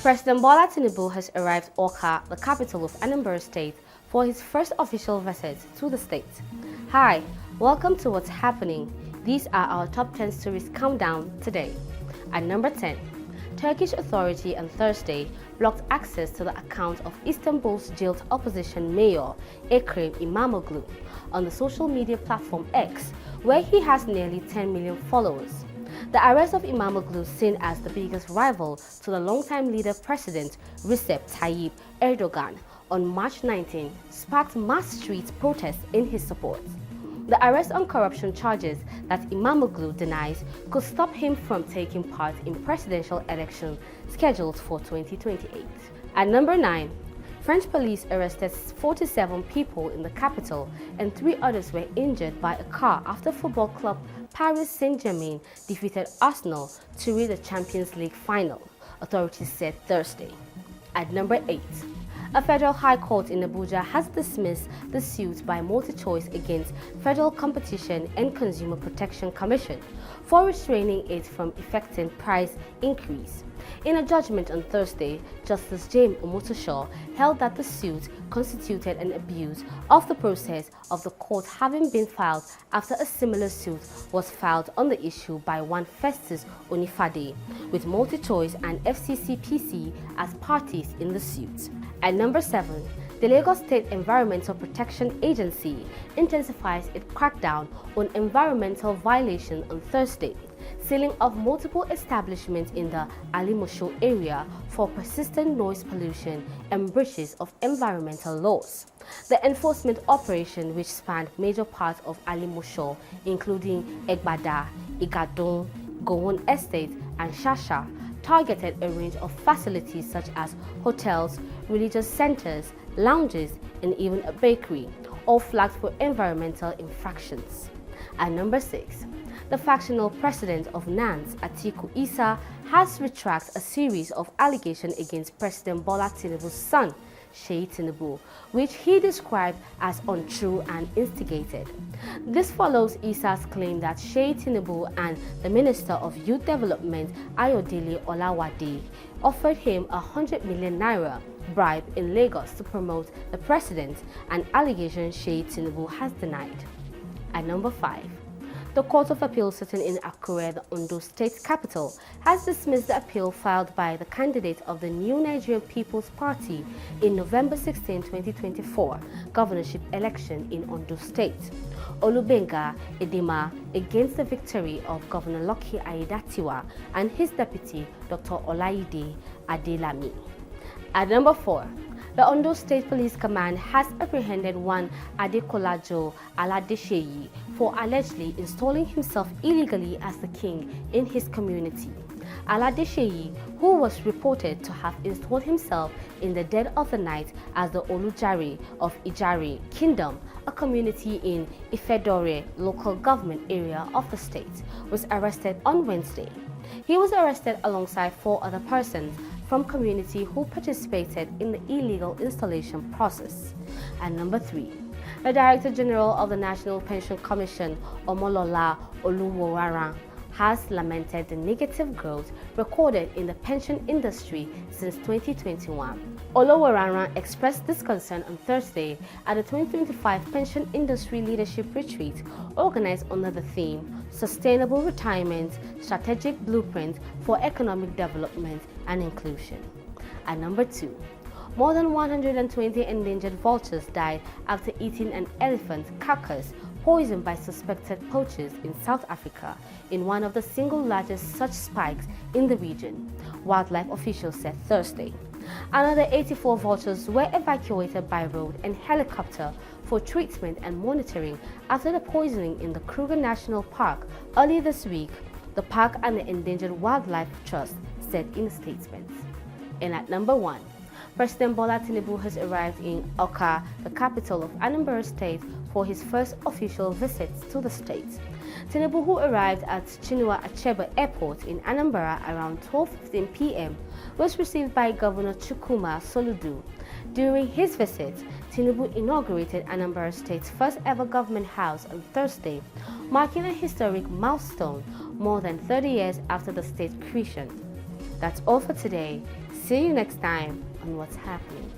President Bola Tinubu has arrived Awka, the capital of Anambra State, for his first official visit to the state. Hi, welcome to What's Happening. These are our top 10 stories countdown today. At number 10, Turkish authority on Thursday blocked access to the account of Istanbul's jailed opposition mayor Ekrem İmamoğlu on the social media platform X, where he has nearly 10 million followers. The arrest of Imamoglu, seen as the biggest rival to the longtime leader President Recep Tayyip Erdogan on March 19, sparked mass street protests in his support. The arrest on corruption charges that Imamoglu denies could stop him from taking part in presidential elections scheduled for 2028. At number 9, French police arrested 47 people in the capital and 3 others were injured by a car after football club Paris Saint-Germain defeated Arsenal to reach the Champions League final, authorities said Thursday. At number 8, a federal high court in Abuja has dismissed the suit by Multichoice against Federal Competition and Consumer Protection Commission for restraining it from effecting price increase. In a judgment on Thursday, Justice James Omotosho held that the suit constituted an abuse of the process of the court, having been filed after a similar suit was filed on the issue by one Festus Onifade, with Multichoice and FCCPC as parties in the suit. At number 7, the Lagos State Environmental Protection Agency intensifies its crackdown on environmental violations on Thursday, sealing off multiple establishments in the Alimosho area for persistent noise pollution and breaches of environmental laws. The enforcement operation, which spanned major parts of Alimosho, including Egbada, Igadon, Gowon Estate, and Shasha, targeted a range of facilities such as hotels, religious centers, lounges, and even a bakery, all flagged for environmental infractions. At number 6, the factional president of NANS, Atiku Issa, has retracted a series of allegations against President Bola Tinubu's son, Seyi Tinubu, which he described as untrue and instigated. This follows Issa's claim that Seyi Tinubu and the Minister of Youth Development, Ayodele Olawade, offered him 100 million naira bribe in Lagos to promote the president, an allegation Seyi Tinubu has denied. At number 5, the Court of Appeal sitting in Accra, the Ondo state capital, has dismissed the appeal filed by the candidate of the New Nigerian People's Party in November 16, 2024 governorship election in Ondo State, Olubenga Edema, against the victory of Governor Lucky Aiyedatiwa and his deputy, Dr. Olaide Adelami. At number 4, the Ondo State Police Command has apprehended one Adekolajo Aladeseyi for allegedly installing himself illegally as the king in his community. Aladeseyi, who was reported to have installed himself in the dead of the night as the Olujare of Ijare Kingdom, a community in Ifedore local government area of the state, was arrested on Wednesday. He was arrested alongside 4 other persons from community who participated in the illegal installation process. And number 3, the Director General of the National Pension Commission, Omolola Oluworaran, has lamented the negative growth recorded in the pension industry since 2021. Oluworaran expressed this concern on Thursday at the 2025 Pension Industry Leadership Retreat organized under the theme Sustainable Retirement, Strategic Blueprint for Economic Development and Inclusion. At number 2, more than 120 endangered vultures died after eating an elephant carcass poisoned by suspected poachers in South Africa in one of the single largest such spikes in the region, wildlife officials said Thursday. Another 84 vultures were evacuated by road and helicopter for treatment and monitoring after the poisoning in the Kruger National Park early this week, the park and the Endangered Wildlife Trust said in a statement. And at number 1, President Bola Tinubu has arrived in Awka, the capital of Anambra State, for his first official visit to the state. Tinubu, who arrived at Chinua Achebe Airport in Anambra around 12:15 p.m., was received by Governor Chukwuma Soludo. During his visit, Tinubu inaugurated Anambra State's first ever government house on Thursday, marking a historic milestone more than 30 years after the state's creation. That's all for today. See you next time on What's Happening.